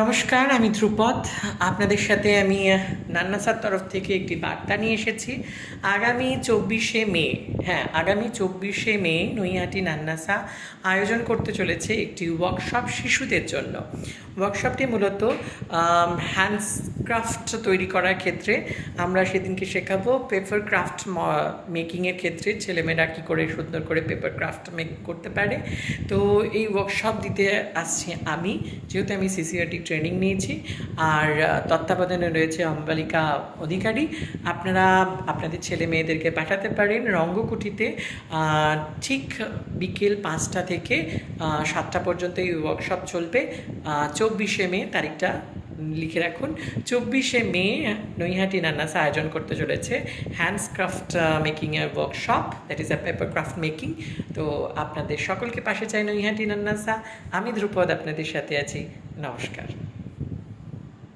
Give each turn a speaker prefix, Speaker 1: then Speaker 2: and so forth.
Speaker 1: নমস্কার, আমি ধ্রুপদ। আপনাদের সাথে আমি নান্নাসার তরফ থেকে একটি বার্তা নিয়ে এসেছি। আগামী 24শে মে, আগামী 24শে মে নৈহাটি নান্নাসা আয়োজন করতে চলেছে একটি ওয়ার্কশপ শিশুদের জন্য। ওয়ার্কশপটি মূলত হ্যান্ডক্রাফট তৈরি করার ক্ষেত্রে আমরা সেদিনকে শেখাবো পেপার ক্রাফট মেকিংয়ের ক্ষেত্রে ছেলেমেয়েরা কী করে সুন্দর করে পেপার ক্রাফট মেক করতে পারে। তো এই ওয়ার্কশপ দিতে আসছি আমি, যেহেতু আমি সিসিআরটি ট্রেনিং নিয়েছি, আর তত্ত্বাবধানে রয়েছে অম্বালিকা অধিকারী। আপনারা আপনাদের ছেলে মেয়েদেরকে পাঠাতে পারেন রঙ্গকুঠিতে। ঠিক বিকেল 5টা থেকে 7টা পর্যন্ত এই ওয়ার্কশপ চলবে। 24শে মে তারিখটা লিখে রাখুন। 24শে মে নৈহাটি নান্নাসা আয়োজন করতে চলেছে হ্যান্ডক্রাফট মেকিংয়ের workshop, that is a paper craft making. তো আপনাদের সকলকে পাশে চাই নৈহাটি নান্নাসা। আমি ধ্রুপদ আপনাদের সাথে আছি। নমস্কার।